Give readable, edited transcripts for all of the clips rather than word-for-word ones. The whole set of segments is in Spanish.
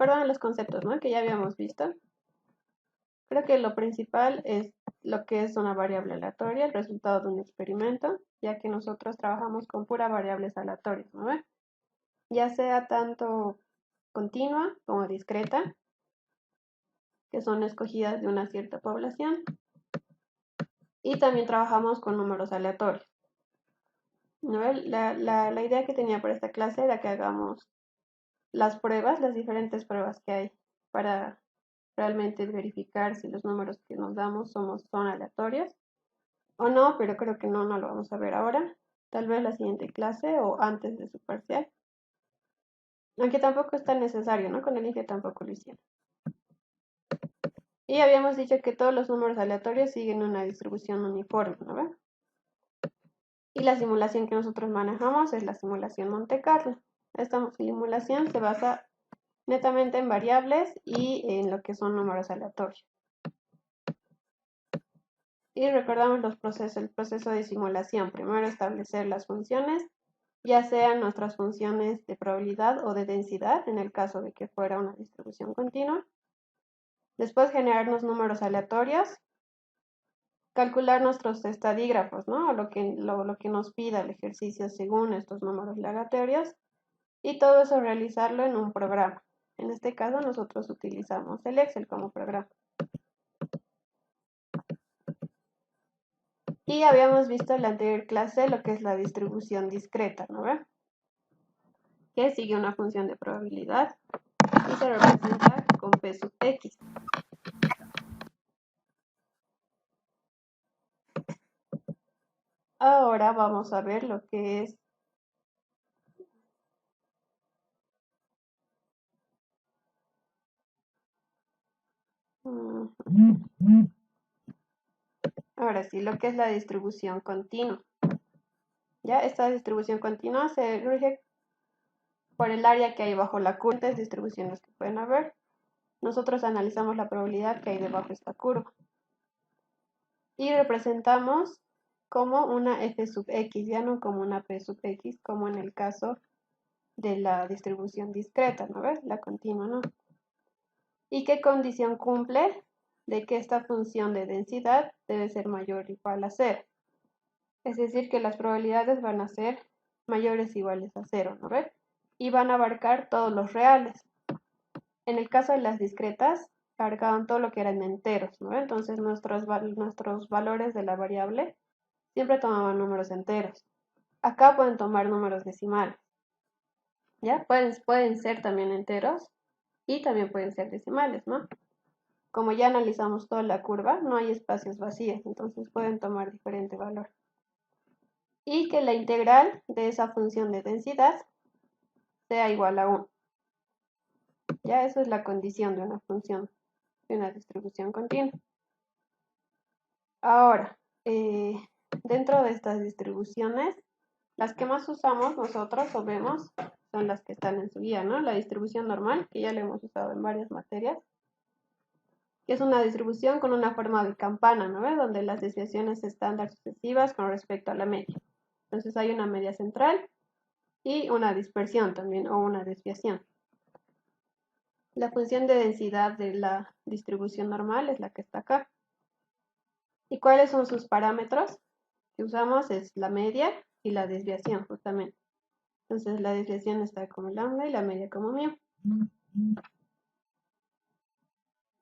recuerdan los conceptos, ¿no? Que ya habíamos visto. Creo que lo principal es lo que es una variable aleatoria, el resultado de un experimento, ya que nosotros trabajamos con puras variables aleatorias, ¿no? Ya sea tanto continua como discreta, que son escogidas de una cierta población, y también trabajamos con números aleatorios. ¿No? La idea que tenía para esta clase era que hagamos las pruebas, las diferentes pruebas que hay para realmente verificar si los números que nos damos son aleatorios o no, pero creo que no lo vamos a ver ahora. Tal vez la siguiente clase o antes de su parcial. Aunque tampoco es tan necesario, ¿no? Con el INGE tampoco lo hicieron. Y habíamos dicho que todos los números aleatorios siguen una distribución uniforme, ¿no? Y la simulación que nosotros manejamos es la simulación Monte Carlo. Esta simulación se basa netamente en variables y en lo que son números aleatorios. Y recordamos el proceso de simulación. Primero establecer las funciones, ya sean nuestras funciones de probabilidad o de densidad, en el caso de que fuera una distribución continua. Después generarnos números aleatorios, calcular nuestros estadígrafos, ¿no? Lo que nos pida el ejercicio según estos números aleatorios, y todo eso realizarlo en un programa. En este caso nosotros utilizamos el Excel como programa. Y habíamos visto en la anterior clase lo que es la distribución discreta, ¿no ve? Que sigue una función de probabilidad y se representa con P sub X. Ahora vamos a ver lo que es ahora sí, lo que es la distribución continua. Ya, esta distribución continua se rige por el área que hay bajo la curva. Estas distribuciones que pueden haber. Nosotros analizamos la probabilidad que hay debajo de esta curva. Y representamos como una f sub x, ya no como una p sub x, como en el caso de la distribución discreta, ¿no ves? La continua, ¿no? ¿Y qué condición cumple? De que esta función de densidad debe ser mayor o igual a 0. Es decir, que las probabilidades van a ser mayores o iguales a 0, ¿no ves? Y van a abarcar todos los reales. En el caso de las discretas, abarcaban todo lo que eran enteros, ¿no? Entonces nuestros valores de la variable siempre tomaban números enteros. Acá pueden tomar números decimales. ¿Ya? Pueden ser también enteros y también pueden ser decimales, ¿no? Como ya analizamos toda la curva, no hay espacios vacíos, entonces pueden tomar diferente valor. Y que la integral de esa función de densidad sea igual a 1. Ya, eso es la condición de una función, de una distribución continua. Ahora, dentro de estas distribuciones, las que más usamos nosotros o vemos son las que están en su guía, ¿no? La distribución normal, que ya la hemos usado en varias materias, que es una distribución con una forma de campana, ¿no? Donde las desviaciones estándar sucesivas con respecto a la media. Entonces hay una media central y una dispersión también, o una desviación. La función de densidad de la distribución normal es la que está acá. ¿Y cuáles son sus parámetros? Que usamos es la media y la desviación, justamente. Entonces la desviación está como lambda y la media como mu.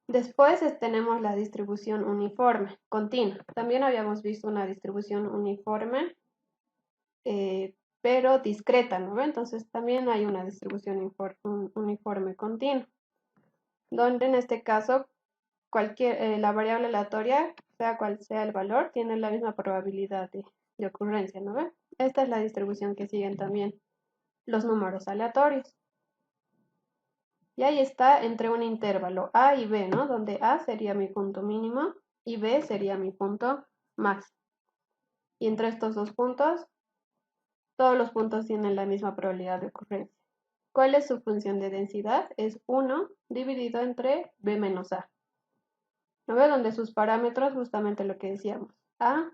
Después tenemos la distribución uniforme, continua. También habíamos visto una distribución uniforme, pero discreta, ¿no? Entonces también hay una distribución uniforme continua, donde en este caso la variable aleatoria, sea cual sea el valor, tiene la misma probabilidad de ocurrencia, ¿no? Esta es la distribución que siguen también los números aleatorios. Y ahí está entre un intervalo A y B, ¿no? Donde A sería mi punto mínimo y B sería mi punto máximo. Y entre estos dos puntos, todos los puntos tienen la misma probabilidad de ocurrencia. ¿Cuál es su función de densidad? Es 1 dividido entre B menos A. ¿No ve? Donde sus parámetros, justamente lo que decíamos. A,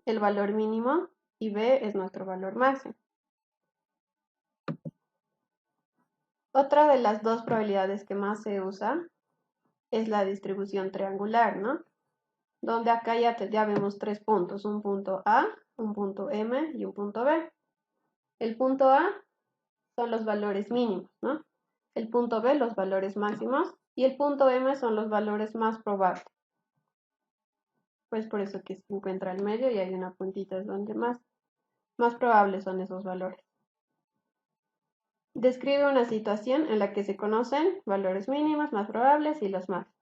el valor mínimo, y B es nuestro valor máximo. Otra de las dos probabilidades que más se usa es la distribución triangular, ¿no? Donde acá ya vemos tres puntos, un punto A, un punto M y un punto B. El punto A son los valores mínimos, ¿no? El punto B los valores máximos y el punto M son los valores más probables. Pues por eso que se encuentra al medio y hay una puntita es donde más probables son esos valores. Describe una situación en la que se conocen valores mínimos, más probables y los máximos.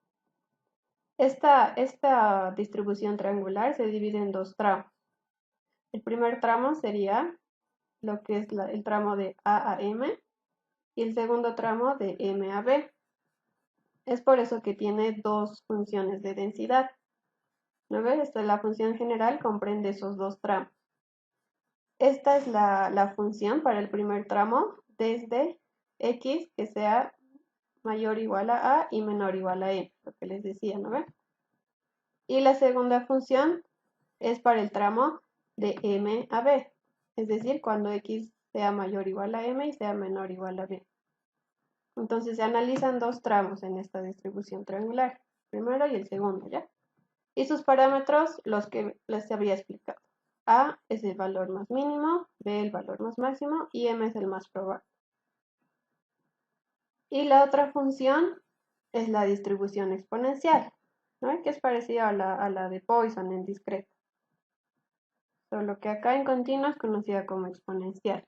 Esta distribución triangular se divide en dos tramos. El primer tramo sería lo que es el tramo de A a M y el segundo tramo de M a B. Es por eso que tiene dos funciones de densidad. ¿No ves? La función general comprende esos dos tramos. Esta es la función para el primer tramo desde x que sea mayor o igual a y menor o igual a m, lo que les decía, ¿no ven? Y la segunda función es para el tramo de m a b, es decir, cuando x sea mayor o igual a m y sea menor o igual a b. Entonces se analizan dos tramos en esta distribución triangular, el primero y el segundo, ¿ya? Y sus parámetros, los que les había explicado. A es el valor más mínimo, B el valor más máximo y M es el más probable. Y la otra función es la distribución exponencial, ¿no? Que es parecida a la de Poisson en discreto. Solo que acá en continua es conocida como exponencial.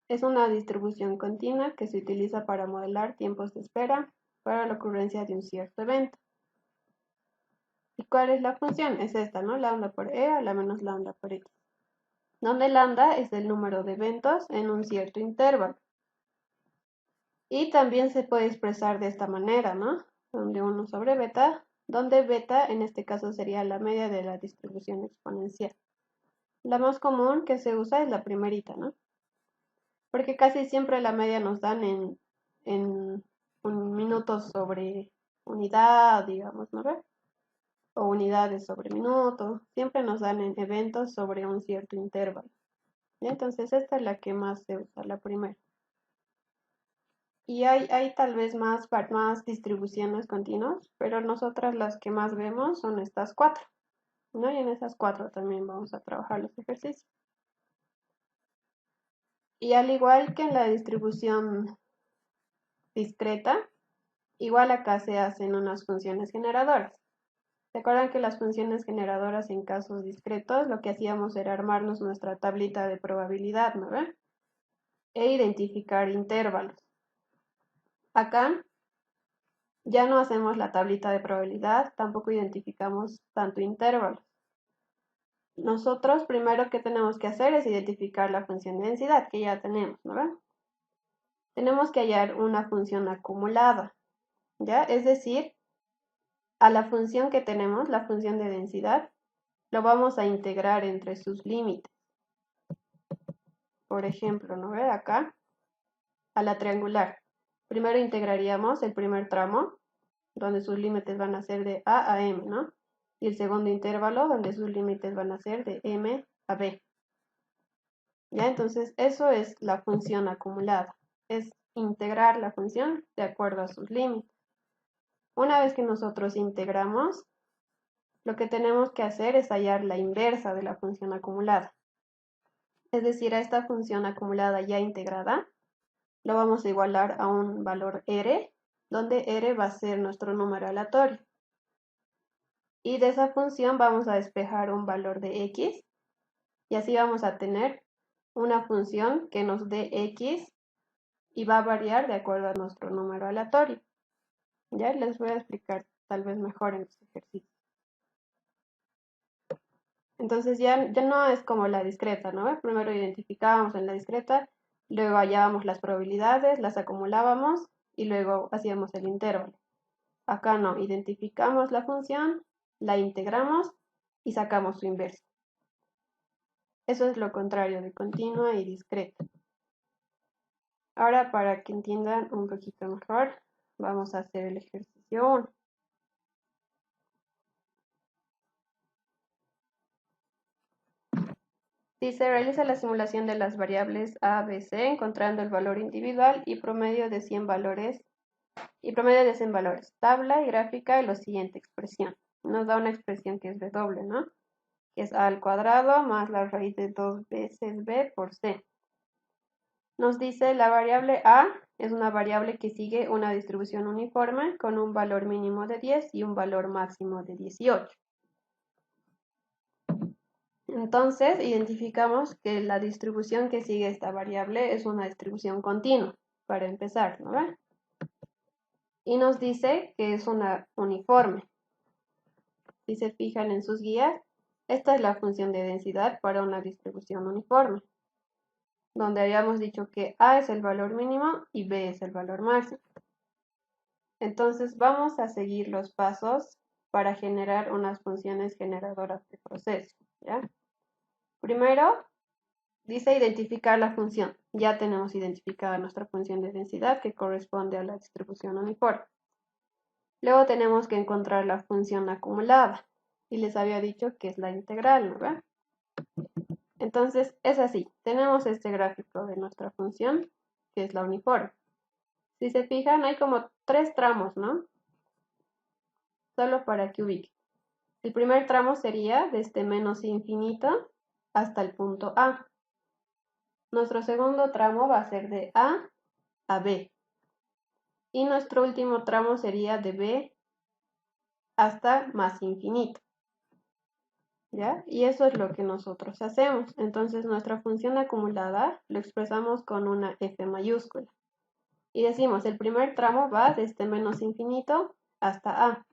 Es una distribución continua que se utiliza para modelar tiempos de espera para la ocurrencia de un cierto evento. ¿Y cuál es la función? Es esta, ¿no? Lambda por E a la menos lambda por X. Donde lambda es el número de eventos en un cierto intervalo. Y también se puede expresar de esta manera, ¿no? Donde 1 sobre beta, donde beta en este caso sería la media de la distribución exponencial. La más común que se usa es la primerita, ¿no? Porque casi siempre la media nos dan en minutos sobre unidad, digamos, ¿no? O unidades sobre minuto. Siempre nos dan en eventos sobre un cierto intervalo. ¿Ya? Entonces esta es la que más se usa, la primera. Y hay tal vez más distribuciones continuas, pero nosotras las que más vemos son estas cuatro, ¿no? Y en esas cuatro también vamos a trabajar los ejercicios. Y al igual que en la distribución discreta, igual acá se hacen unas funciones generadoras. ¿Se acuerdan que las funciones generadoras en casos discretos lo que hacíamos era armarnos nuestra tablita de probabilidad, ¿no ven? E identificar intervalos. Acá ya no hacemos la tablita de probabilidad, tampoco identificamos tanto intervalos. Nosotros primero que tenemos que hacer es identificar la función de densidad, que ya tenemos, ¿no ven? Tenemos que hallar una función acumulada, ¿ya? Es decir, a la función que tenemos, la función de densidad, lo vamos a integrar entre sus límites. Por ejemplo, ¿no ve? Acá, a la triangular. Primero integraríamos el primer tramo, donde sus límites van a ser de A a M, ¿no? Y el segundo intervalo, donde sus límites van a ser de M a B. ¿Ya? Entonces, eso es la función acumulada. Es integrar la función de acuerdo a sus límites. Una vez que nosotros integramos, lo que tenemos que hacer es hallar la inversa de la función acumulada. Es decir, a esta función acumulada ya integrada, lo vamos a igualar a un valor R, donde R va a ser nuestro número aleatorio. Y de esa función vamos a despejar un valor de X, y así vamos a tener una función que nos dé X y va a variar de acuerdo a nuestro número aleatorio. Ya les voy a explicar tal vez mejor en este ejercicio. Entonces ya no es como la discreta, ¿no? Primero identificábamos en la discreta, luego hallábamos las probabilidades, las acumulábamos y luego hacíamos el intervalo. Acá no, identificamos la función, la integramos y sacamos su inversa. Eso es lo contrario de continua y discreta. Ahora, para que entiendan un poquito mejor, vamos a hacer el ejercicio 1. Dice, realiza la simulación de las variables A, B, C, encontrando el valor individual y promedio de 100 valores. Tabla y gráfica de la siguiente expresión. Nos da una expresión que es W, ¿no? Que es A al cuadrado más la raíz de 2 veces B por C. Nos dice la variable A es una variable que sigue una distribución uniforme con un valor mínimo de 10 y un valor máximo de 18. Entonces, identificamos que la distribución que sigue esta variable es una distribución continua, para empezar, ¿no ven? Y nos dice que es una uniforme. Si se fijan en sus guías, esta es la función de densidad para una distribución uniforme, donde habíamos dicho que A es el valor mínimo y B es el valor máximo. Entonces, vamos a seguir los pasos para generar unas funciones generadoras de proceso, ¿ya? Primero, dice identificar la función. Ya tenemos identificada nuestra función de densidad que corresponde a la distribución uniforme. Luego tenemos que encontrar la función acumulada. Y les había dicho que es la integral, ¿no ve? Entonces es así. Tenemos este gráfico de nuestra función, que es la uniforme. Si se fijan, hay como 3 tramos, ¿no? Solo para que ubiquen. El primer tramo sería desde menos infinito hasta el punto A. Nuestro segundo tramo va a ser de A a B. Y nuestro último tramo sería de B hasta más infinito. ¿Ya? Y eso es lo que nosotros hacemos. Entonces nuestra función acumulada lo expresamos con una F mayúscula. Y decimos, el primer tramo va desde menos infinito hasta A.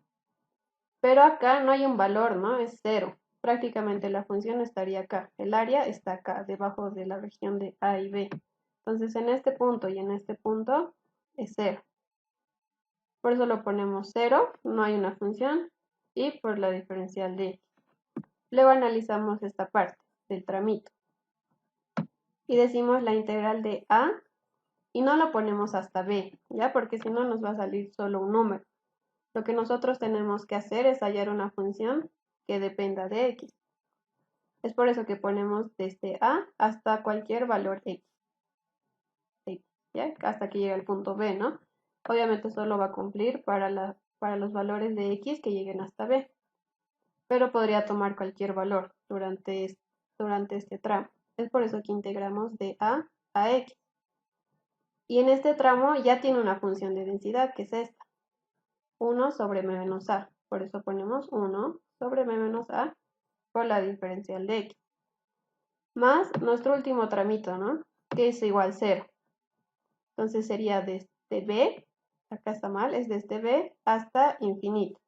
Pero acá no hay un valor, ¿no? Es 0. Prácticamente la función estaría acá. El área está acá, debajo de la región de A y B. Entonces en este punto y en este punto es 0. Por eso lo ponemos 0, no hay una función, y por la diferencial de x. Luego analizamos esta parte del tramito. Y decimos la integral de A, y no lo ponemos hasta B, ¿ya? Porque si no nos va a salir solo un número. Lo que nosotros tenemos que hacer es hallar una función que dependa de x. Es por eso que ponemos desde A hasta cualquier valor x. ¿Ya? Hasta que llegue al punto B, ¿no? Obviamente solo va a cumplir para los valores de x que lleguen hasta B. Pero podría tomar cualquier valor durante este tramo. Es por eso que integramos de A a x. Y en este tramo ya tiene una función de densidad, que es esta. 1 sobre m menos a. Por eso ponemos 1 sobre m menos a por la diferencial de x. Más nuestro último tramito, ¿no? Que es igual 0. Entonces sería desde b, acá está mal, es desde b hasta infinito.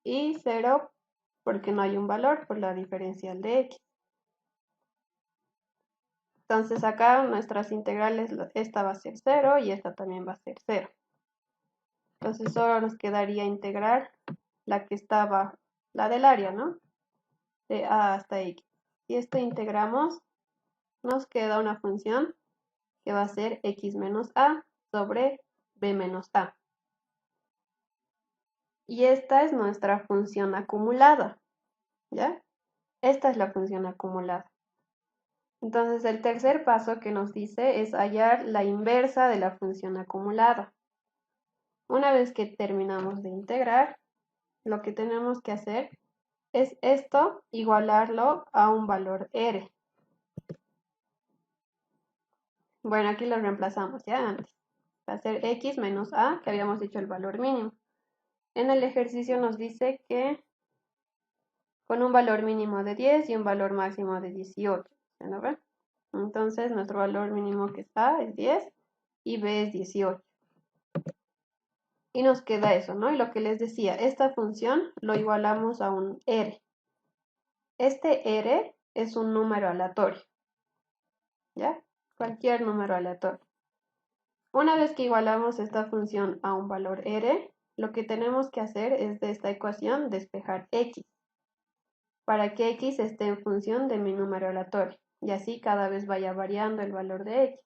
Y 0 porque no hay un valor por la diferencial de x. Entonces acá nuestras integrales, esta va a ser 0 y esta también va a ser 0. Entonces solo nos quedaría integrar la que estaba, la del área, ¿no? De a hasta x. Si esto integramos, nos queda una función que va a ser x menos a sobre b menos a. Y esta es nuestra función acumulada, ¿ya? Esta es la función acumulada. Entonces el tercer paso que nos dice es hallar la inversa de la función acumulada. Una vez que terminamos de integrar, lo que tenemos que hacer es esto igualarlo a un valor r. Bueno, aquí lo reemplazamos ya antes. Va a ser x menos a, que habíamos dicho el valor mínimo. En el ejercicio nos dice que con un valor mínimo de 10 y un valor máximo de 18. ¿No ven? Entonces nuestro valor mínimo que está es 10 y b es 18. Y nos queda eso, ¿no? Y lo que les decía, esta función lo igualamos a un r. Este r es un número aleatorio, ¿ya? Cualquier número aleatorio. Una vez que igualamos esta función a un valor r, lo que tenemos que hacer es de esta ecuación despejar x, para que x esté en función de mi número aleatorio, y así cada vez vaya variando el valor de x.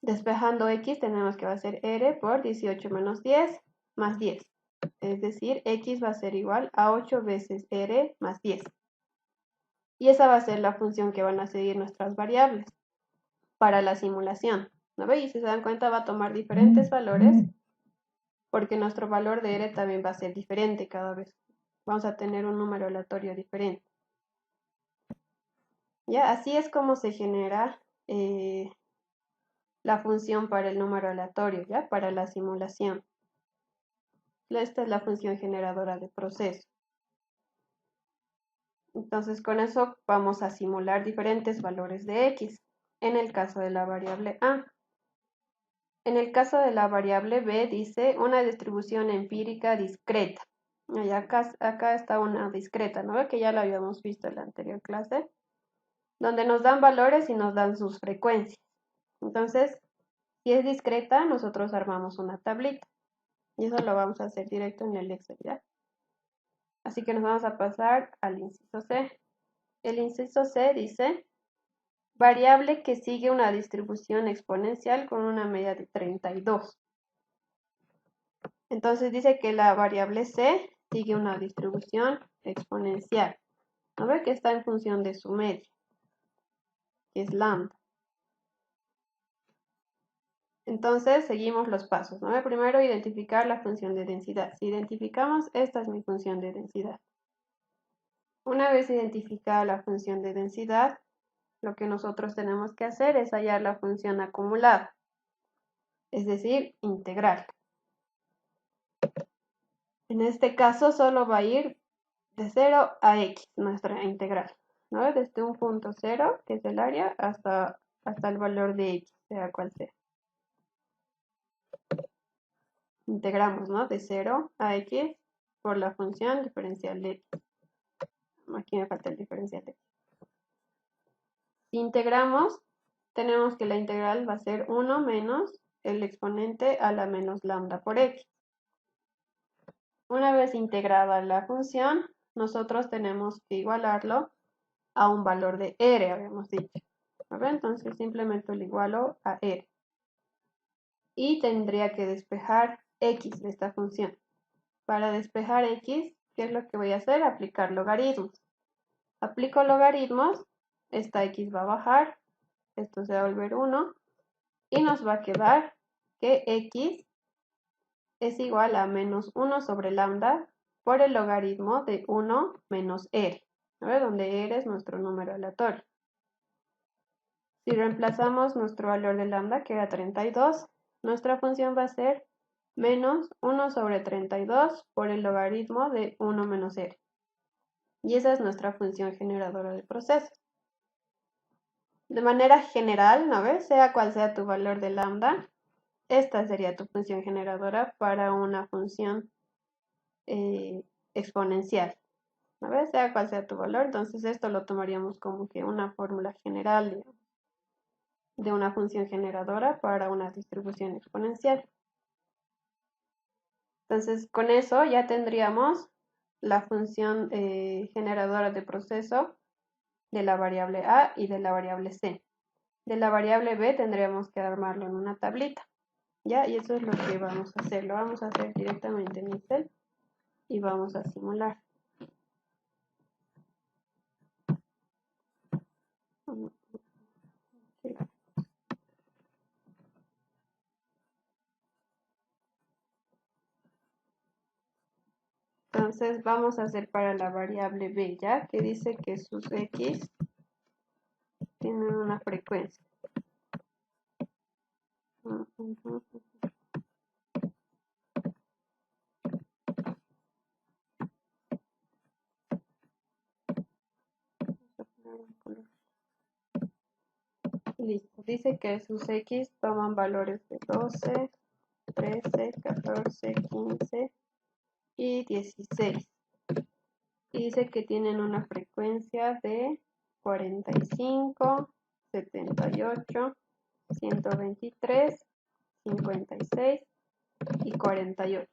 Despejando x tenemos que va a ser r por 18 menos 10 más 10. Es decir, x va a ser igual a 8 veces r más 10. Y esa va a ser la función que van a seguir nuestras variables para la simulación. ¿No ve? Y si se dan cuenta va a tomar diferentes valores porque nuestro valor de r también va a ser diferente cada vez. Vamos a tener un número aleatorio diferente. ¿Ya? Así es como se genera la función para el número aleatorio, ¿ya? Para la simulación. Esta es la función generadora de proceso. Entonces con eso vamos a simular diferentes valores de x en el caso de la variable a. En el caso de la variable b dice una distribución empírica discreta. Y acá está una discreta, ¿no? Que ya la habíamos visto en la anterior clase, donde nos dan valores y nos dan sus frecuencias. Entonces, si es discreta, nosotros armamos una tablita. Y eso lo vamos a hacer directo en el Excel, ¿ya? Así que nos vamos a pasar al inciso C. El inciso C dice variable que sigue una distribución exponencial con una media de 32. Entonces dice que la variable C sigue una distribución exponencial. ¿No ve? Que está en función de su media, que es lambda. Entonces seguimos los pasos, ¿no? Primero identificar la función de densidad. Si identificamos, esta es mi función de densidad. Una vez identificada la función de densidad, lo que nosotros tenemos que hacer es hallar la función acumulada, es decir, integral. En este caso solo va a ir de 0 a x, nuestra integral, ¿no? Desde un punto 0, que es el área, hasta el valor de x, sea cual sea. Integramos, ¿no? De 0 a x por la función diferencial de x. Aquí me falta el diferencial de x. Si integramos, tenemos que la integral va a ser 1 menos el exponente a la menos lambda por x. Una vez integrada la función, nosotros tenemos que igualarlo a un valor de r, habíamos dicho. Entonces simplemente lo igualo a r. Y tendría que despejar x de esta función. Para despejar x, ¿qué es lo que voy a hacer? Aplicar logaritmos. Aplico logaritmos, esta x va a bajar, esto se va a volver 1, y nos va a quedar que x es igual a menos 1 sobre lambda por el logaritmo de 1 menos r, ¿no? Donde r es nuestro número aleatorio. Si reemplazamos nuestro valor de lambda, que era 32, nuestra función va a ser menos 1 sobre 32 por el logaritmo de 1 menos r. Y esa es nuestra función generadora de procesos. De manera general, ¿no ves? Sea cual sea tu valor de lambda, esta sería tu función generadora para una función exponencial. ¿No ves? Sea cual sea tu valor, entonces esto lo tomaríamos como que una fórmula general, digamos, de una función generadora para una distribución exponencial. Entonces, con eso ya tendríamos la función generadora de proceso de la variable a y de la variable c. De la variable b tendríamos que armarlo en una tablita, ¿ya? Y eso es lo que vamos a hacer. Lo vamos a hacer directamente en Excel y vamos a simular. Entonces vamos a hacer para la variable b, ¿ya? Que dice que sus x tienen una frecuencia. Listo. Dice que sus x toman valores de 12, 13, 14, 15 y 16. Y dice que tienen una frecuencia de 45, 78, 123, 56 y 48.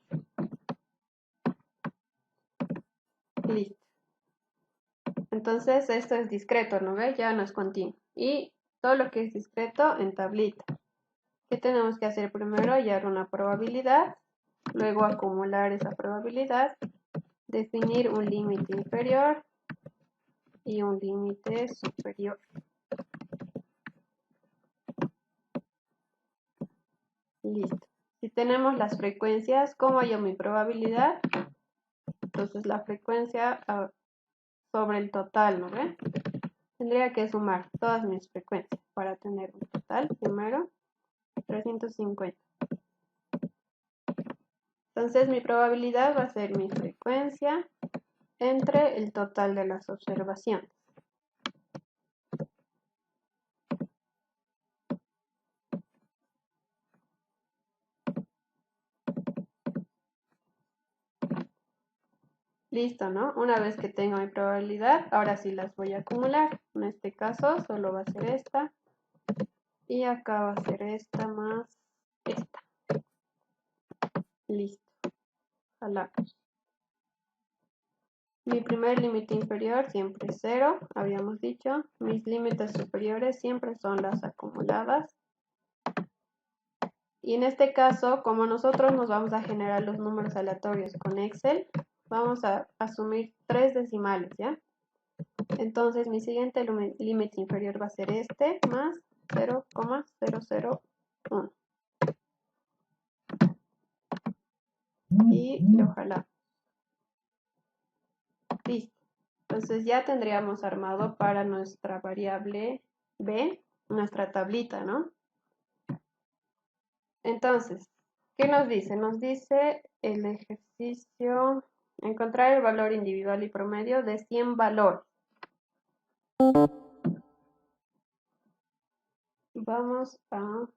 Listo. Entonces esto es discreto, ¿no ves? Ya no es continuo. Y todo lo que es discreto en tablita. ¿Qué tenemos que hacer primero? Hallar una probabilidad luego acumular esa probabilidad, definir un límite inferior y un límite superior. Listo. Si tenemos las frecuencias, ¿cómo hallo mi probabilidad? Entonces la frecuencia sobre el total, ¿no ven? Tendría que sumar todas mis frecuencias para tener un total. Primero, 350. Entonces mi probabilidad va a ser mi frecuencia entre el total de las observaciones. Listo, ¿no? Una vez que tengo mi probabilidad, ahora sí las voy a acumular. En este caso solo va a ser esta. Y acá va a ser esta más esta. Listo. Jalamos. Mi primer límite inferior siempre es 0, habíamos dicho. Mis límites superiores siempre son las acumuladas. Y en este caso, como nosotros nos vamos a generar los números aleatorios con Excel, vamos a asumir 3 decimales, ¿ya? Entonces mi siguiente límite inferior va a ser este más 0,001. Y lo jalamos. Listo. Entonces ya tendríamos armado para nuestra variable b, nuestra tablita, ¿no? Entonces, ¿qué nos dice? Nos dice el ejercicio, encontrar el valor individual y promedio de 100 valores. Vamos a...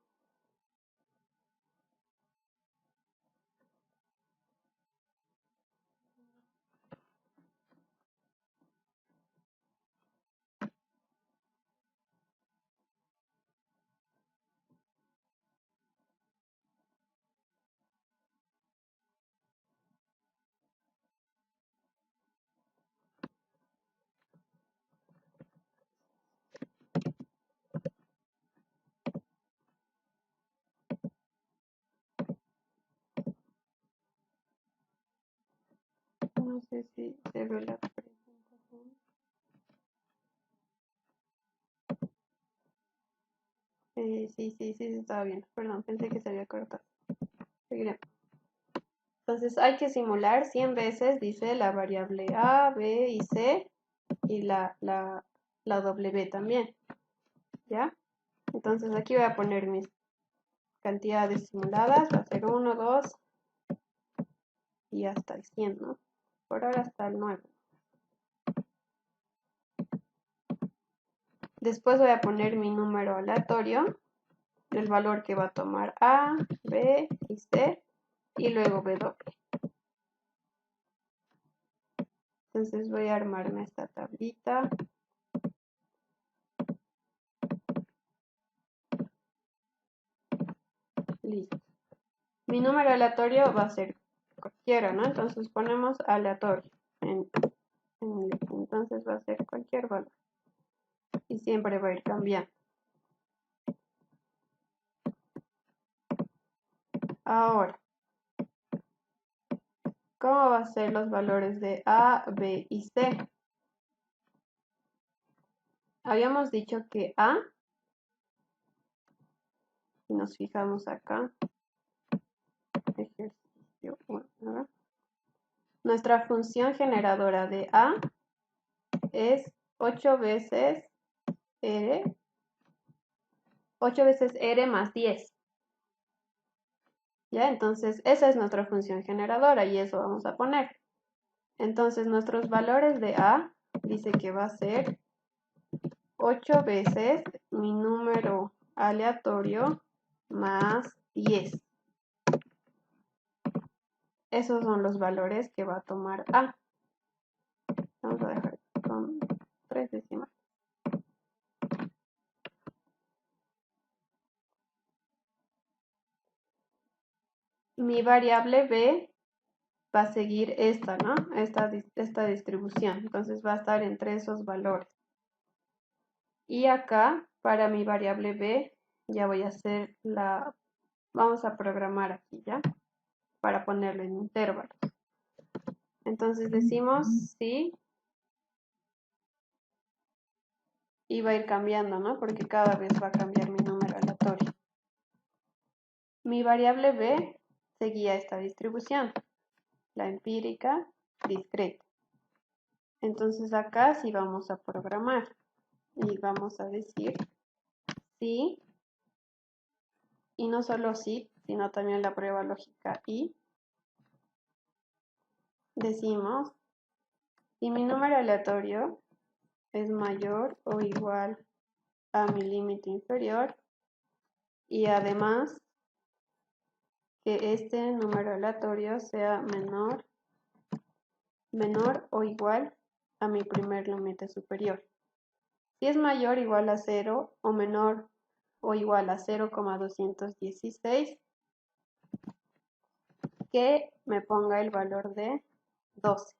No sé si se ve la presentación. Sí, se estaba viendo. Perdón, pensé que se había cortado. Seguiremos. Entonces hay que simular 100 veces, dice la variable A, B y C y la W también. ¿Ya? Entonces aquí voy a poner mis cantidades simuladas. Va a ser 1, 2 y hasta el 100, ¿no? Por ahora hasta el 9. Después voy a poner mi número aleatorio, el valor que va a tomar A, B y C y luego W. Entonces voy a armarme esta tablita. Listo. Mi número aleatorio va a ser cualquiera, ¿no? Entonces ponemos aleatorio. Entonces va a ser cualquier valor. Y siempre va a ir cambiando. Ahora, ¿cómo va a ser los valores de A, B y C? Habíamos dicho que A, si nos fijamos acá, ejercicio 1, ¿no? Nuestra función generadora de A es 8 veces R, 8 veces R más 10. ¿Ya? Entonces, esa es nuestra función generadora y eso vamos a poner. Entonces, nuestros valores de A dice que va a ser 8 veces mi número aleatorio más 10. Esos son los valores que va a tomar A. Vamos a dejar con 3 decimales. Mi variable B va a seguir esta, ¿no? Esta distribución. Entonces va a estar entre esos valores. Y acá, para mi variable B, ya voy a hacer vamos a programar aquí, ¿ya? para ponerlo en intervalos. Entonces decimos sí y va a ir cambiando, ¿no? Porque cada vez va a cambiar mi número aleatorio. Mi variable b seguía esta distribución, la empírica discreta. Entonces acá sí vamos a programar y vamos a decir sí, y no solo sí, sino también la prueba lógica y. Decimos si mi número aleatorio es mayor o igual a mi límite inferior y además que este número aleatorio sea menor o igual a mi primer límite superior. Si es mayor o igual a 0 o menor o igual a 0,216, que me ponga el valor de 12.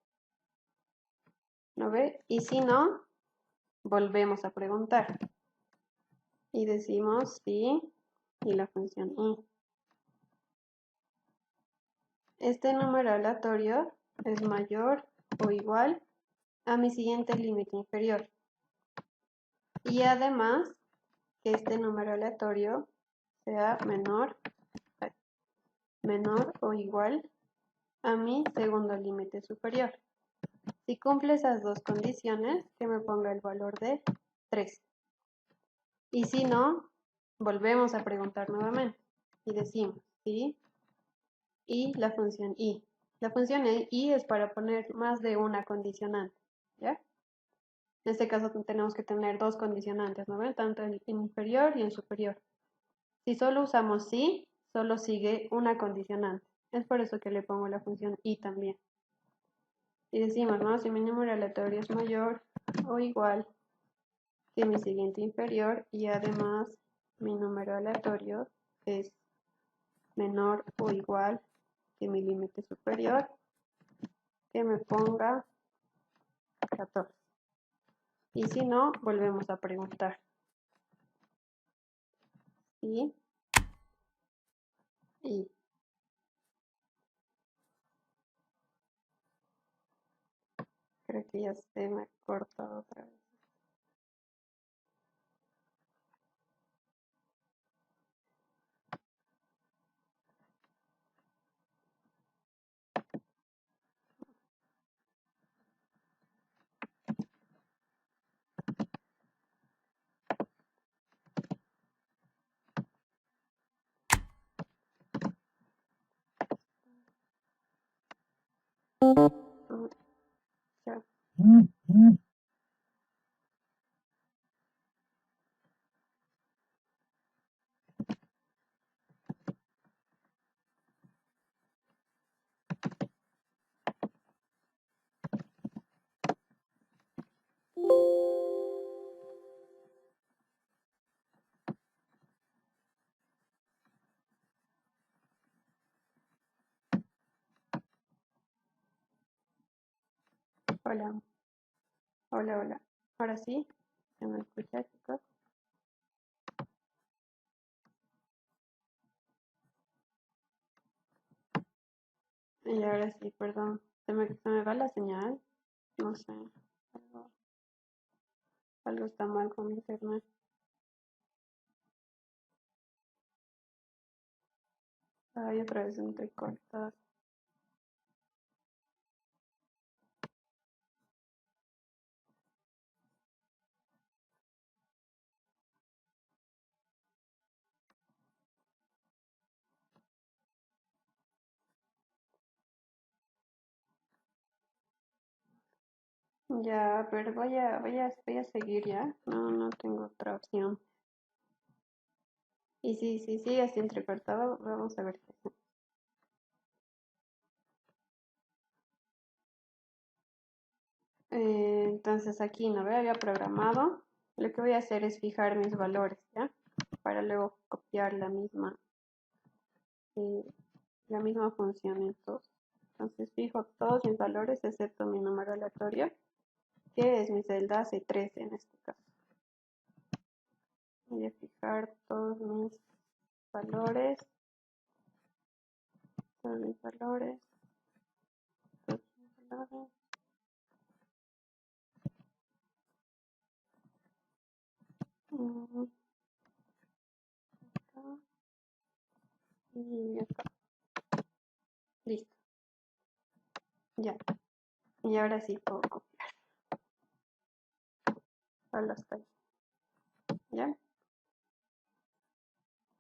¿No ve? Y si no, volvemos a preguntar. Y decimos sí y la función y. Este número aleatorio es mayor o igual a mi siguiente límite inferior. Y además que este número aleatorio sea menor o igual a mi segundo límite superior. Si cumple esas dos condiciones, que me ponga el valor de 3. Y si no, volvemos a preguntar nuevamente y decimos sí y la función y. La función y es para poner más de una condicionante, ¿ya? En este caso tenemos que tener dos condicionantes, ¿no ven? Tanto en inferior y en superior. Si solo usamos sí, solo sigue una condicionante. Es por eso que le pongo la función y también. Y decimos, ¿no? Si mi número aleatorio es mayor o igual que mi siguiente inferior y además mi número aleatorio es menor o igual que mi límite superior, que me ponga 14. Y si no, volvemos a preguntar. ¿Sí? Y creo que ya se me ha cortado otra vez. Ya. Hola, hola, hola. Ahora sí, ¿se me escucha, chicos? Y ahora sí, perdón. Se me va la señal. No sé. Algo está mal con mi internet. Ay, otra vez entrecortado. Ya, pero voy a seguir ya. No tengo otra opción. Y si sigue así entrecortado, vamos a ver qué hacemos. Entonces aquí no había programado. Lo que voy a hacer es fijar mis valores, ¿ya? Para luego copiar la misma función en todos. Entonces fijo todos mis valores excepto mi número aleatorio, que es mi celda C13 en este caso. Voy a fijar todos mis valores. mis valores. Estos mis valores. Acá. Y acá. Listo. Ya. Y ahora sí puedo copiar. Solo hasta ahí. ¿Ya?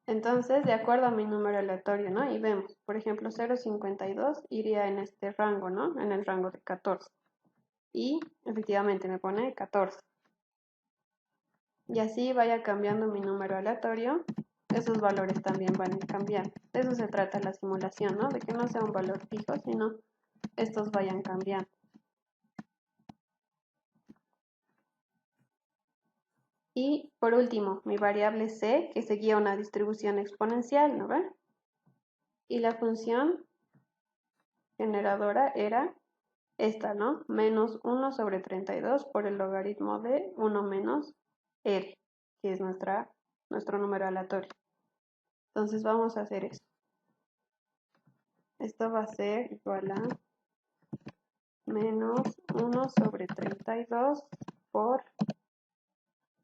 Entonces, de acuerdo a mi número aleatorio, ¿no? Y vemos, por ejemplo, 0,52 iría en este rango, ¿no? En el rango de 14. Y efectivamente me pone 14. Y así vaya cambiando mi número aleatorio, esos valores también van a ir cambiando. De eso se trata la simulación, ¿no? De que no sea un valor fijo, sino estos vayan cambiando. Y por último, mi variable c, que seguía una distribución exponencial, ¿no ven? Y la función generadora era esta, ¿no? Menos 1 sobre 32 por el logaritmo de 1 menos r, que es nuestro número aleatorio. Entonces vamos a hacer eso. Esto va a ser igual a menos 1 sobre 32 por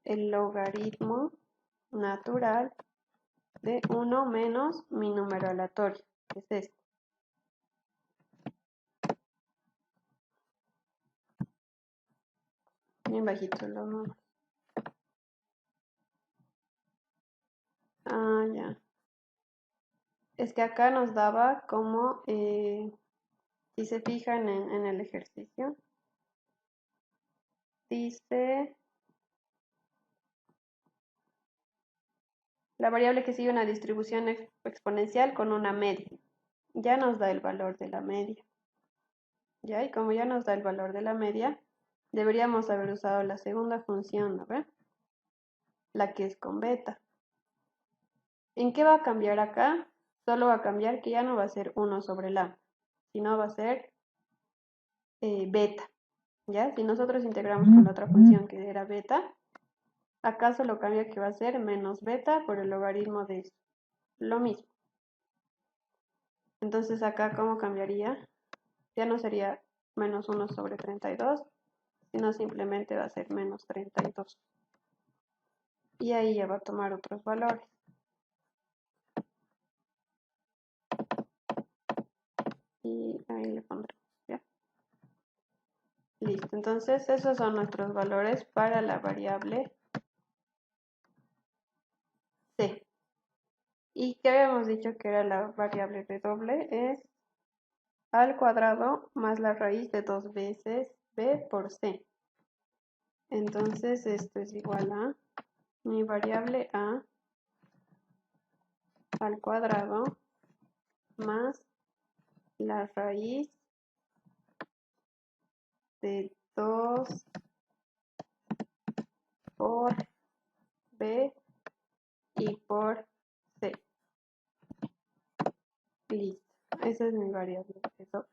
el logaritmo natural de 1 menos mi número aleatorio, que es este. Bien bajito los números. Ah, ya. Es que acá nos daba como, si se fijan en el ejercicio, dice la variable que sigue una distribución exponencial con una media. Ya nos da el valor de la media. ¿Ya? Y como ya nos da el valor de la media, deberíamos haber usado la segunda función, ¿no ven? La que es con beta. ¿En qué va a cambiar acá? Solo va a cambiar que ya no va a ser 1 sobre lambda, sino va a ser beta. ¿Ya? Si nosotros integramos con la otra función que era beta, acá solo cambia que va a ser menos beta por el logaritmo de esto. Lo mismo. Entonces acá, ¿cómo cambiaría? Ya no sería menos 1 sobre 32, sino simplemente va a ser menos 32. Y ahí ya va a tomar otros valores. Y ahí le pondremos, ¿ya? Listo, entonces esos son nuestros valores para la variable c. ¿Y qué habíamos dicho que era la variable de doble? Es al cuadrado más la raíz de 2 veces b por c. Entonces esto es igual a mi variable a al cuadrado más la raíz de 2 por b y por c. Listo. Esa es mi variable de doble.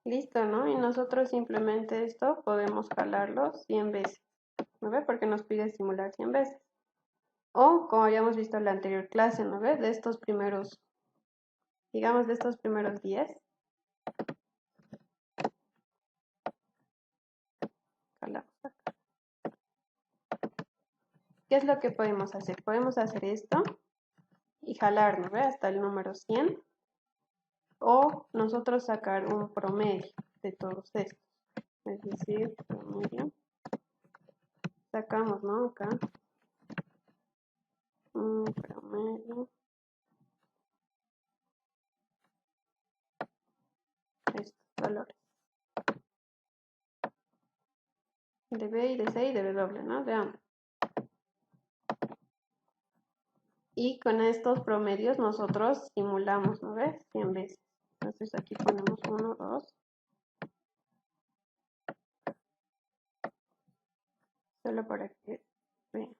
Listo, ¿no? Y nosotros simplemente esto podemos jalarlo 100 veces. ¿No ve? Porque nos pide simular 100 veces. O, como habíamos visto en la anterior clase, ¿no ve? De estos primeros, digamos, de estos primeros 10. Jalamos acá. ¿Qué es lo que podemos hacer? Podemos hacer esto y jalar, ¿no ve? Hasta el número 100. O nosotros sacar un promedio de todos estos. Es decir, promedio. Sacamos, ¿no? Acá. Un promedio. Estos valores. De B y de C y de W, ¿no? De ambos. Y con estos promedios nosotros simulamos, ¿no ves? 100 veces. Entonces aquí ponemos 1, 2. Solo para que vean.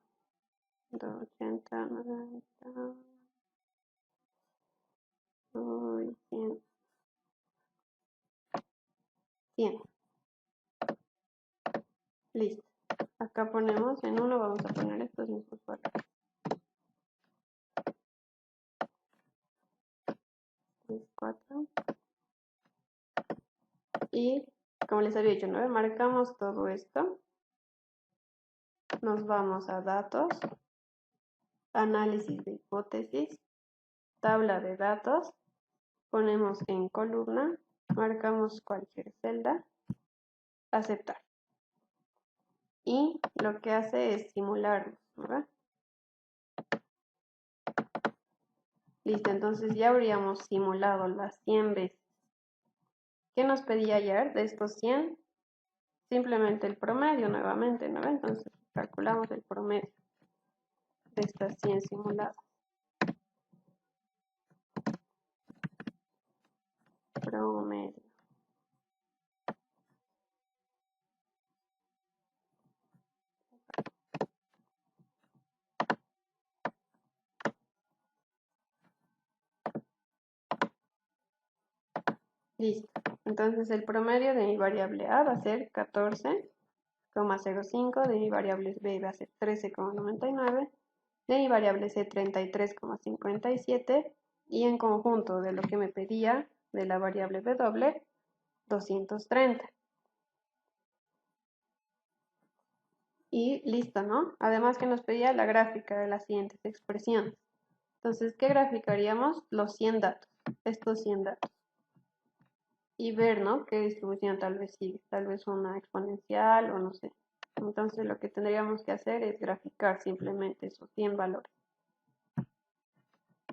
280, 90. Uy, 100. 100. Listo. Acá ponemos en 1, vamos a poner estos mismos valores. 3, 4. Y como les había dicho, ¿no? Marcamos todo esto. Nos vamos a datos, análisis de hipótesis, tabla de datos, ponemos en columna, marcamos cualquier celda, aceptar. Y lo que hace es simularlo, ¿verdad? Listo, entonces ya habríamos simulado las 100 veces. ¿Qué nos pedía ayer de estos 100? Simplemente el promedio nuevamente, ¿no? Entonces calculamos el promedio de estas 100 simuladas. Promedio. Listo. Entonces el promedio de mi variable A va a ser 14,05, de mi variable B va a ser 13,99, de mi variable C 33,57 y en conjunto de lo que me pedía de la variable W 230. Y listo, ¿no? Además que nos pedía la gráfica de las siguientes expresiones. Entonces, ¿qué graficaríamos? Los 100 datos, estos 100 datos. Y ver, ¿no? ¿Qué distribución tal vez sigue? Tal vez una exponencial o no sé. Entonces, lo que tendríamos que hacer es graficar simplemente esos 100 valores.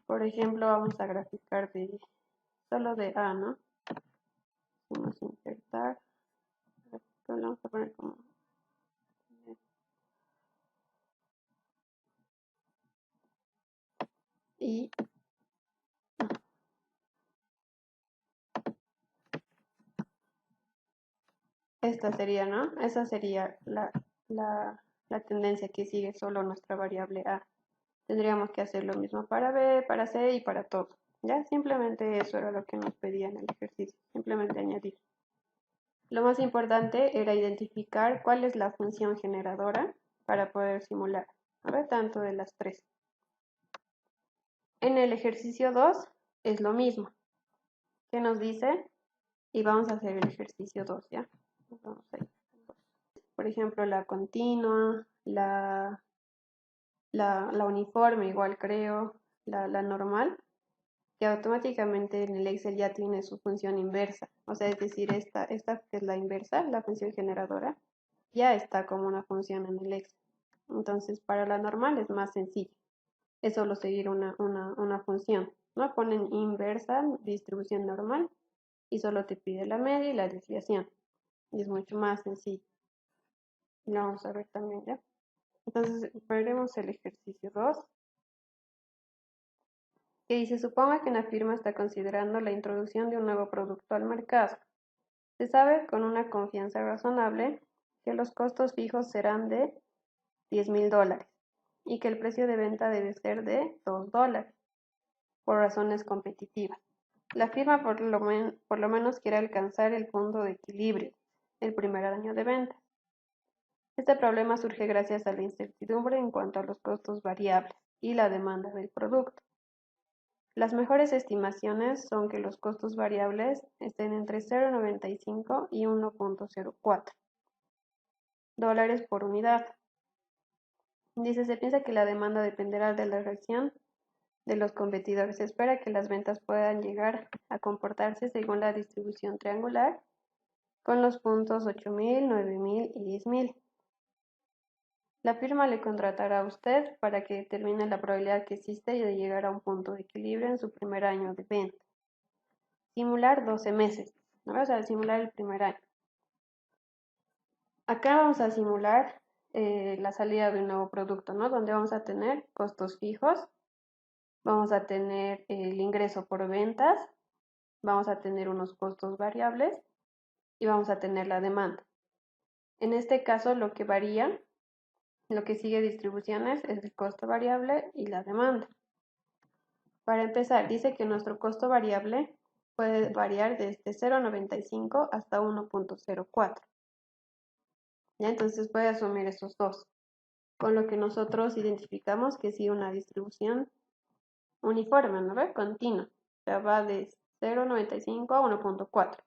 Por ejemplo, vamos a graficar solo de A, ¿no? Vamos a insertar. Vamos a poner como... Y esta sería, ¿no? Esa sería la tendencia que sigue solo nuestra variable A. Tendríamos que hacer lo mismo para B, para C y para todo. ¿Ya? Simplemente eso era lo que nos pedía en el ejercicio. Simplemente añadir. Lo más importante era identificar cuál es la función generadora para poder simular. A ver, tanto de las tres. En el ejercicio 2 es lo mismo. ¿Qué nos dice? Y vamos a hacer el ejercicio 2, ¿ya? Vamos a ir. Por ejemplo, la continua, la uniforme, igual creo, la normal, que automáticamente en el Excel ya tiene su función inversa. O sea, es decir, esta que es la inversa, la función generadora, ya está como una función en el Excel. Entonces, para la normal es más sencillo. Es solo seguir una función. ¿No? Ponen inversa, distribución normal, y solo te pide la media y la desviación. Y es mucho más sencillo. Lo vamos a ver también, ¿ya? Entonces, veremos el ejercicio 2, que dice, suponga que una firma está considerando la introducción de un nuevo producto al mercado. Se sabe con una confianza razonable que los costos fijos serán de $10,000 y que el precio de venta debe ser de $2 por razones competitivas. La firma por lo menos quiere alcanzar el punto de equilibrio el primer año de venta. Este problema surge gracias a la incertidumbre en cuanto a los costos variables y la demanda del producto. Las mejores estimaciones son que los costos variables estén entre 0,95 y 1,04 dólares por unidad. Dice, se piensa que la demanda dependerá de la reacción de los competidores. Se espera que las ventas puedan llegar a comportarse según la distribución triangular con los puntos 8,000, 9,000 y 10,000. La firma le contratará a usted para que determine la probabilidad que existe de llegar a un punto de equilibrio en su primer año de venta. Simular 12 meses, ¿no? O sea, simular el primer año. Acá vamos a simular la salida de un nuevo producto, ¿no? Donde vamos a tener costos fijos, vamos a tener el ingreso por ventas, vamos a tener unos costos variables y vamos a tener la demanda. En este caso, lo que varía, lo que sigue distribuciones es el costo variable y la demanda. Para empezar, dice que nuestro costo variable puede variar desde 0,95 hasta 1,04. ¿Ya? Entonces puede asumir esos dos, con lo que nosotros identificamos que sí una distribución uniforme, ¿no ve? Continua. O sea, va de 0,95 a 1,4.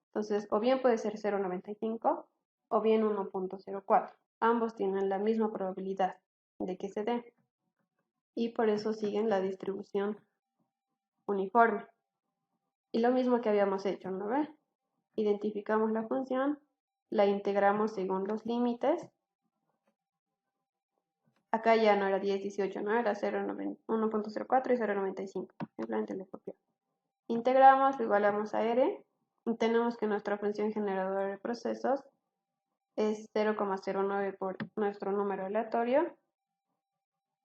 Entonces, o bien puede ser 0,95 o bien 1,04. Ambos tienen la misma probabilidad de que se den. Y por eso siguen la distribución uniforme. Y lo mismo que habíamos hecho, ¿no ve? Identificamos la función, la integramos según los límites. Acá ya no era 10, 18, no era 1,04 y 0,95. Simplemente le copiamos. Integramos, lo igualamos a R y tenemos que nuestra función generadora de procesos es 0,09 por nuestro número aleatorio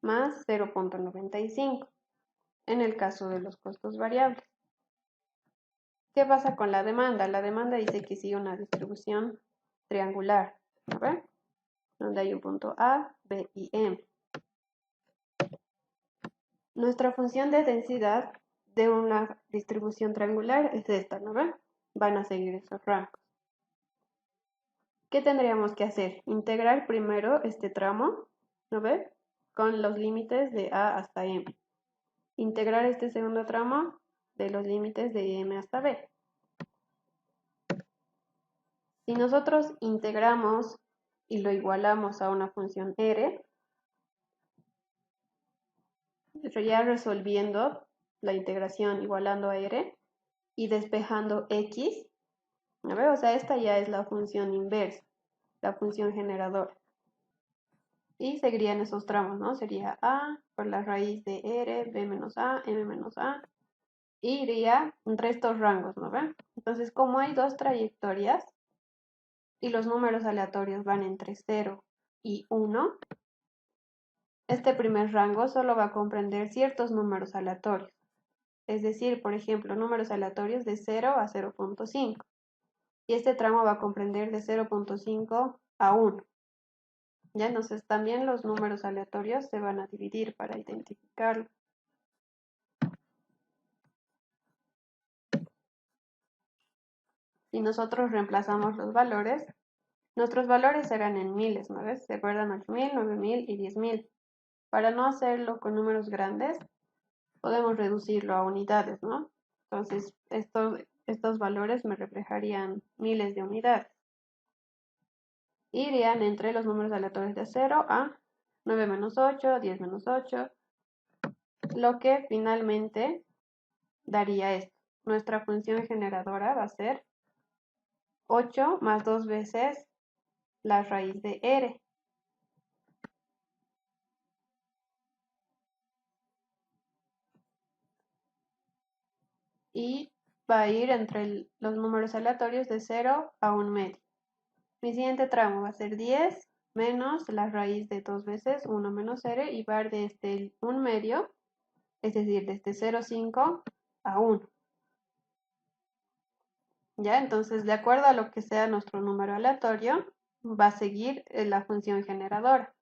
más 0,95 en el caso de los costos variables. ¿Qué pasa con la demanda? La demanda dice que sigue una distribución triangular, ¿no ven? Donde hay un punto A, B y M. Nuestra función de densidad de una distribución triangular es esta, ¿no ven? Van a seguir esos rangos. ¿Qué tendríamos que hacer? Integrar primero este tramo, ¿no ven? Con los límites de A hasta M. Integrar este segundo tramo de los límites de M hasta B. Si nosotros integramos y lo igualamos a una función R, ya resolviendo la integración igualando a R y despejando X, ¿no ve? O sea, esta ya es la función inversa, la función generadora. Y seguirían esos tramos, ¿no? Sería A por la raíz de R, B menos A, M menos A, y iría entre estos rangos, ¿no ven? Entonces, como hay dos trayectorias y los números aleatorios van entre 0 y 1, este primer rango solo va a comprender ciertos números aleatorios. Es decir, por ejemplo, números aleatorios de 0 a 0,5. Y este tramo va a comprender de 0,5 a 1. ¿Ya? Entonces también los números aleatorios se van a dividir para identificarlo. Si nosotros reemplazamos los valores, nuestros valores serán en miles, ¿no ves? ¿Se acuerdan? 8.000, 9.000 y 10.000. Para no hacerlo con números grandes, podemos reducirlo a unidades, ¿no? Entonces, estos valores me reflejarían miles de unidades. Irían entre los números aleatorios de 0 a 9 menos 8, 10 menos 8, lo que finalmente daría esto. Nuestra función generadora va a ser 8 más 2 veces la raíz de R. Y va a ir entre los números aleatorios de 0 a 1 medio. Mi siguiente tramo va a ser 10 menos la raíz de 2 veces 1 menos R y va desde el 1 medio, es decir, desde 0,5 a 1. ¿Ya? Entonces, de acuerdo a lo que sea nuestro número aleatorio, va a seguir la función generadora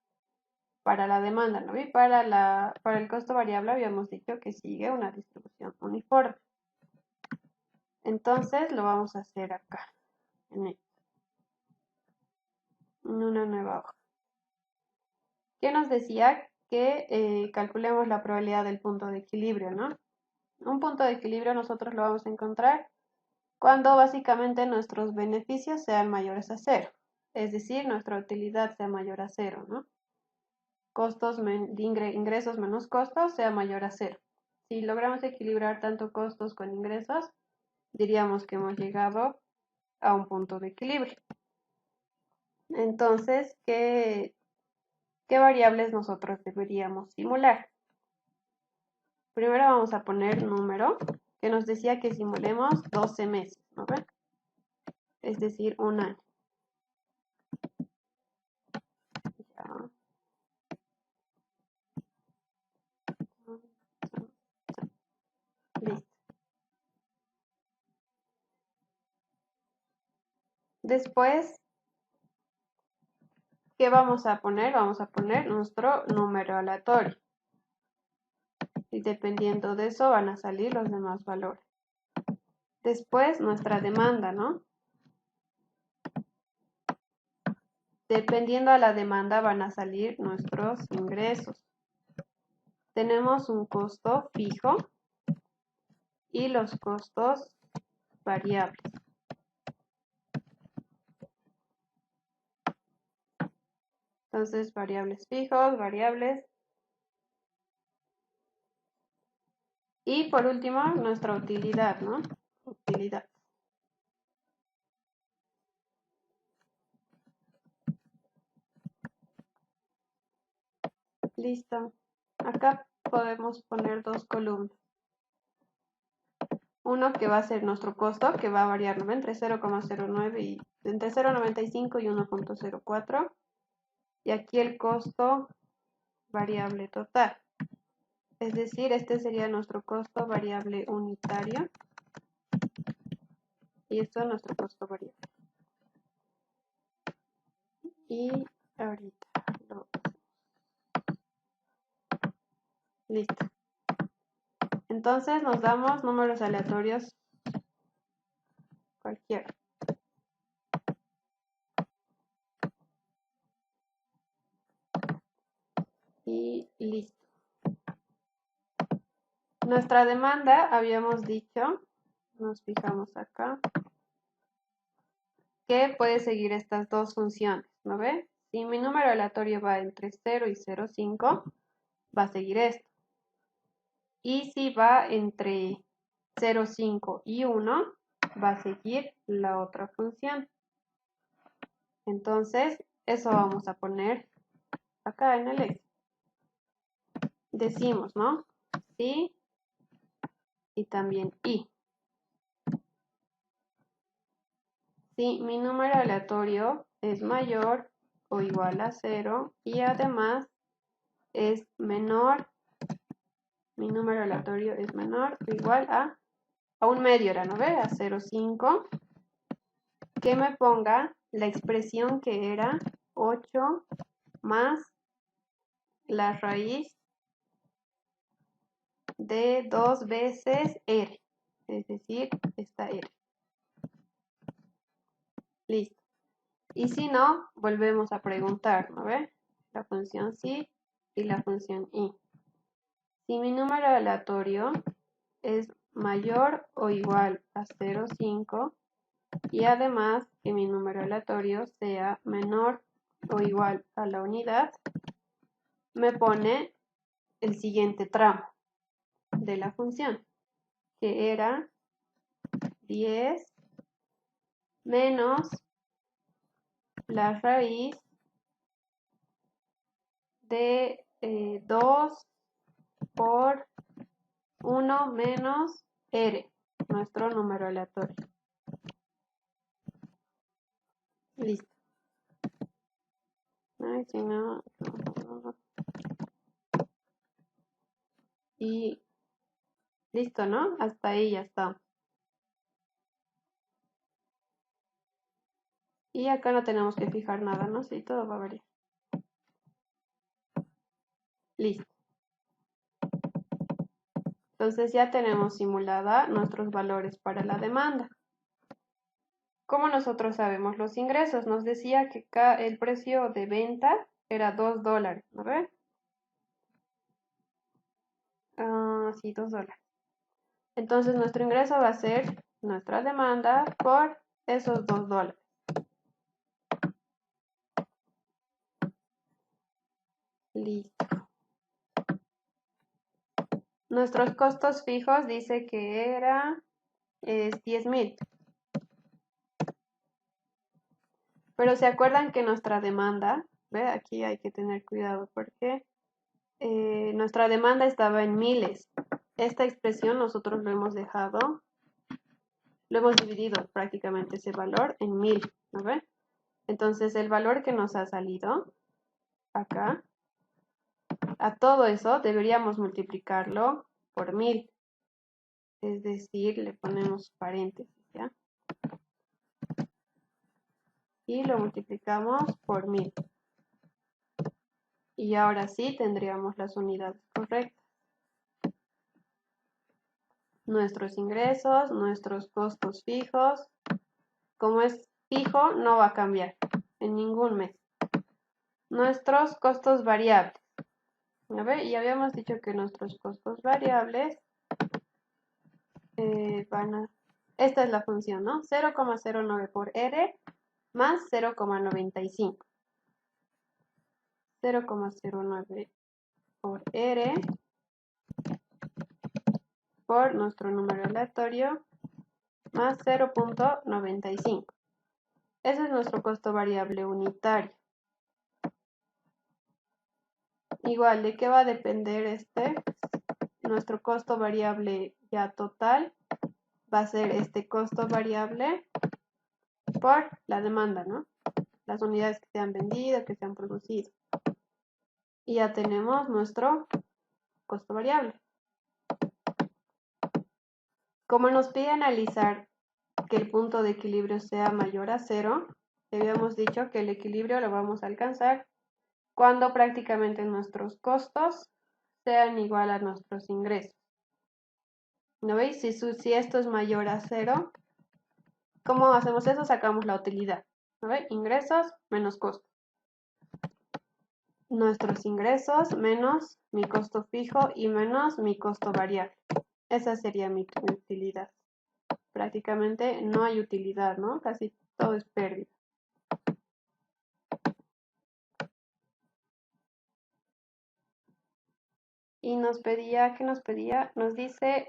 para la demanda, ¿no? Y para el costo variable habíamos dicho que sigue una distribución uniforme. Entonces, lo vamos a hacer acá, en una nueva hoja. ¿Qué nos decía? Que calculemos la probabilidad del punto de equilibrio, ¿no? Un punto de equilibrio nosotros lo vamos a encontrar cuando básicamente nuestros beneficios sean mayores a 0, es decir, nuestra utilidad sea mayor a 0, ¿no? Costos ingresos menos costos sea mayor a 0. Si logramos equilibrar tanto costos con ingresos, diríamos que hemos llegado a un punto de equilibrio. Entonces, ¿qué variables nosotros deberíamos simular? Primero vamos a poner número, que nos decía que simulemos 12 meses, ¿no ven? Es decir, un año. Ya. Listo. Después, ¿qué vamos a poner? Vamos a poner nuestro número aleatorio. Y dependiendo de eso van a salir los demás valores. Después, nuestra demanda, ¿no? dependiendo a la demanda van a salir nuestros ingresos. Tenemos un costo fijo y los costos variables. Entonces, variables fijos, variables. Y por último, nuestra utilidad, ¿no? Utilidad. Listo. Acá podemos poner dos columnas. Uno que va a ser nuestro costo, que va a variar, ¿no? Entre 0,09 y entre 0,95 y 1,04. Y aquí el costo variable total. Es decir, este sería nuestro costo variable unitario. Y esto es nuestro costo variable. Y ahorita lo... Listo. Entonces nos damos números aleatorios cualquiera. Y listo. Nuestra demanda, habíamos dicho, nos fijamos acá, que puede seguir estas dos funciones, ¿no ve? Si mi número aleatorio va entre 0 y 0,5, va a seguir esto. Y si va entre 0,5 y 1, va a seguir la otra función. Entonces, eso vamos a poner acá en el ex. Decimos, ¿no? Sí y también y. Si mi número aleatorio es mayor o igual a 0 y además es menor, mi número aleatorio es menor o igual a un medio, ¿no ve? A 0,5, que me ponga la expresión que era 8 más la raíz de 2 veces r, es decir, esta r. Listo. Y si no, volvemos a preguntar, ¿no ve? La función sí y la función y. Si mi número aleatorio es mayor o igual a 0,5 y además que mi número aleatorio sea menor o igual a la unidad, me pone el siguiente tramo de la función, que era 10 menos la raíz de 2 por 1 menos r, nuestro número aleatorio. Listo. Ay, si no... Y listo, ¿no? Hasta ahí ya está. Y acá no tenemos que fijar nada, ¿no? Sí, todo va a variar. Listo. Entonces ya tenemos simulada nuestros valores para la demanda. ¿Cómo nosotros sabemos los ingresos? Nos decía que el precio de venta era $2, ¿no ve? Sí, $2. Entonces nuestro ingreso va a ser nuestra demanda por esos $2. Listo. Nuestros costos fijos dice que es 10.000. Pero se acuerdan que nuestra demanda, ¿ve? Aquí hay que tener cuidado porque nuestra demanda estaba en miles. Esta expresión nosotros lo hemos dejado, lo hemos dividido prácticamente ese valor en 1000, ¿no ve? Entonces el valor que nos ha salido acá, a todo eso deberíamos multiplicarlo por 1000. Es decir, le ponemos paréntesis, ¿ya? Y lo multiplicamos por 1000. Y ahora sí tendríamos las unidades correctas. Nuestros ingresos, nuestros costos fijos. Como es fijo, no va a cambiar en ningún mes. nuestros costos variables. ¿Ya ve? Y habíamos dicho que nuestros costos variables esta es la función, ¿no? 0,09 por R más 0,95. 0,09 por R por nuestro número aleatorio más 0,95. Ese es nuestro costo variable unitario. Igual, ¿de qué va a depender este? Nuestro costo variable ya total va a ser este costo variable por la demanda, ¿no? Las unidades que se han vendido, que se han producido. Y ya tenemos nuestro costo variable. Como nos pide analizar que el punto de equilibrio sea mayor a 0, habíamos dicho que el equilibrio lo vamos a alcanzar cuando prácticamente nuestros costos sean igual a nuestros ingresos. ¿No veis? Si esto es mayor a 0, ¿cómo hacemos eso? Sacamos la utilidad. ¿No veis? Ingresos menos costos. Nuestros ingresos menos mi costo fijo y menos mi costo variable. Esa sería mi utilidad. Prácticamente no hay utilidad, ¿no? Casi todo es pérdida. Y nos pedía, ¿qué nos pedía? Nos dice,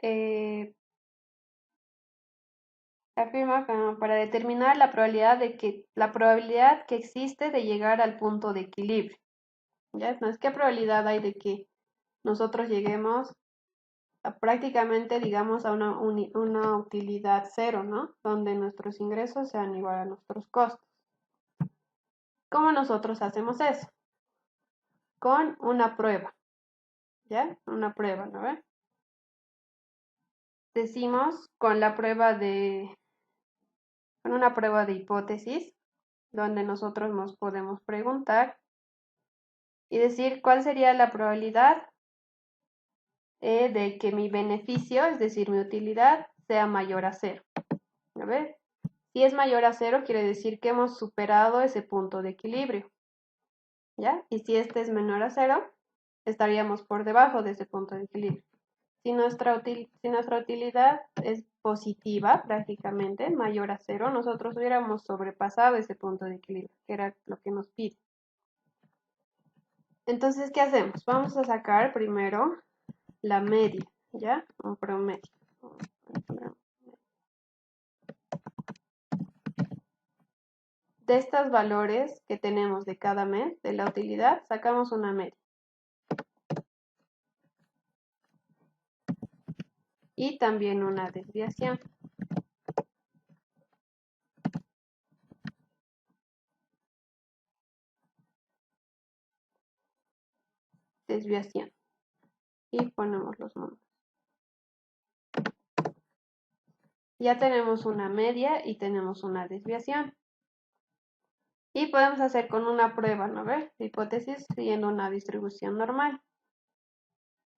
afirma que para determinar la probabilidad que existe de llegar al punto de equilibrio. ¿Ya? Entonces, ¿qué probabilidad hay de que nosotros lleguemos a prácticamente, digamos, a una utilidad cero, ¿no? Donde nuestros ingresos sean igual a nuestros costos. ¿Cómo nosotros hacemos eso? Con una prueba. ¿Ya? Una prueba, ¿no ve? Decimos con una prueba de hipótesis, donde nosotros nos podemos preguntar y decir cuál sería la probabilidad de que mi beneficio, es decir, mi utilidad, sea mayor a 0. ¿A ver? Si es mayor a 0, quiere decir que hemos superado ese punto de equilibrio. ¿Ya? Y si este es menor a 0, estaríamos por debajo de ese punto de equilibrio. Si nuestra utilidad es positiva, prácticamente, mayor a 0, nosotros hubiéramos sobrepasado ese punto de equilibrio, que era lo que nos pide. Entonces, ¿qué hacemos? Vamos a sacar primero la media, ¿ya? Un promedio. De estos valores que tenemos de cada mes, de la utilidad, sacamos una media. Y también una desviación. Desviación. Y ponemos los números. Ya tenemos una media y tenemos una desviación. Y podemos hacer con una prueba, ¿no ves? Hipótesis siguiendo una distribución normal.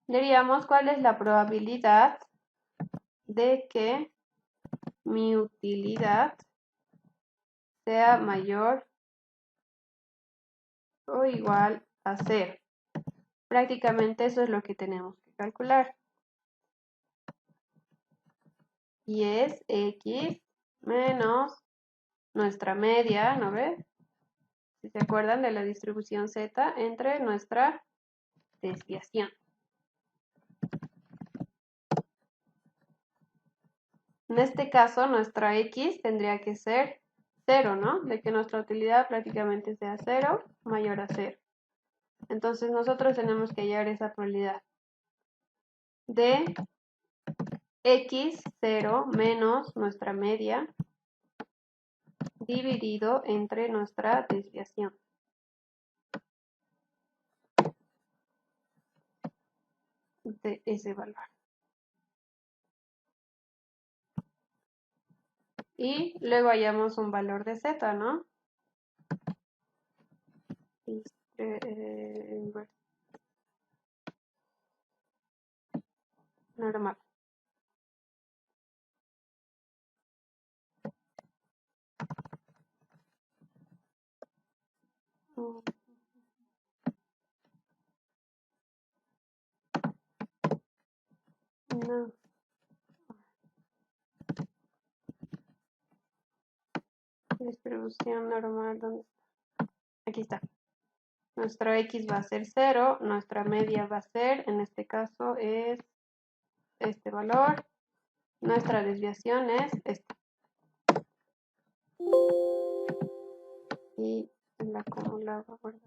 Diríamos cuál es la probabilidad de que mi utilidad sea mayor o igual a 0. Prácticamente eso es lo que tenemos que calcular. Y es X menos nuestra media, ¿no ves? Si se acuerdan de la distribución Z entre nuestra desviación. En este caso, nuestra X tendría que ser 0, ¿no? De que nuestra utilidad prácticamente sea 0, mayor a 0. Entonces, nosotros tenemos que hallar esa probabilidad de X, 0, menos nuestra media, dividido entre nuestra desviación. De ese valor. Y luego hallamos un valor de Z, ¿no? Normal. distribución normal, ¿dónde está? Aquí está. Nuestro X va a ser 0, nuestra media va a ser, en este caso es este valor, nuestra desviación es esta. Y el acumulado, ¿verdad?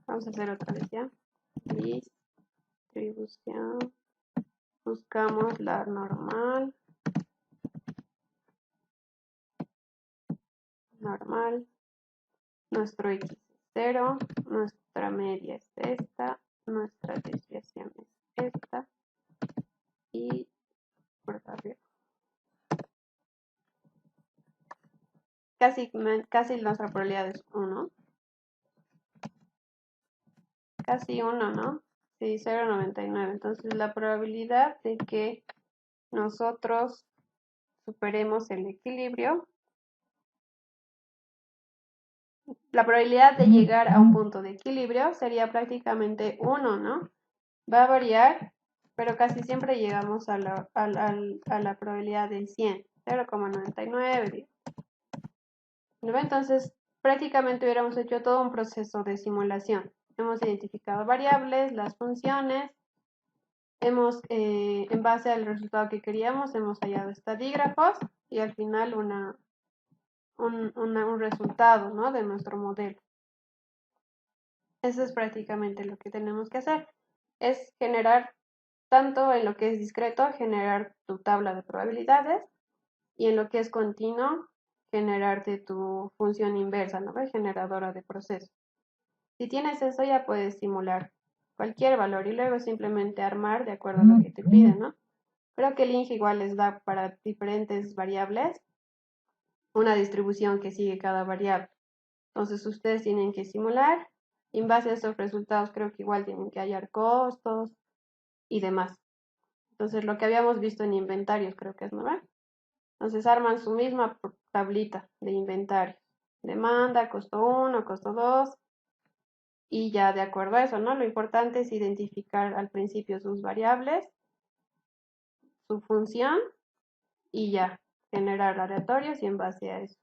Vamos a hacer otra vez ya. Distribución. Buscamos la normal. Normal. Nuestro X es 0. Nuestra media es esta. Nuestra desviación es esta. Y por arriba. Casi nuestra probabilidad es 1. Casi 1, ¿no? Sí, 0,99. Entonces la probabilidad de que nosotros superemos el equilibrio, la probabilidad de llegar a un punto de equilibrio sería prácticamente 1, ¿no? Va a variar, pero casi siempre llegamos a la probabilidad del 100, 0,99. Entonces, prácticamente hubiéramos hecho todo un proceso de simulación. Hemos identificado variables, las funciones, en base al resultado que queríamos, hemos hallado estadígrafos y al final un resultado, ¿no?, de nuestro modelo. Eso es prácticamente lo que tenemos que hacer. Es generar, tanto en lo que es discreto, generar tu tabla de probabilidades, y en lo que es continuo, generarte tu función inversa, ¿no?, generadora de procesos. Si tienes eso, ya puedes simular cualquier valor y luego simplemente armar de acuerdo a lo que te piden, ¿no? Creo que el ING igual les da para diferentes variables una distribución que sigue cada variable. Entonces ustedes tienen que simular y en base a esos resultados creo que igual tienen que hallar costos y demás. Entonces lo que habíamos visto en inventarios creo que es, ¿no? Entonces arman su misma tablita de inventario. Demanda, costo 1, costo 2 y ya de acuerdo a eso, ¿no? Lo importante es identificar al principio sus variables, su función y ya generar aleatorios y en base a eso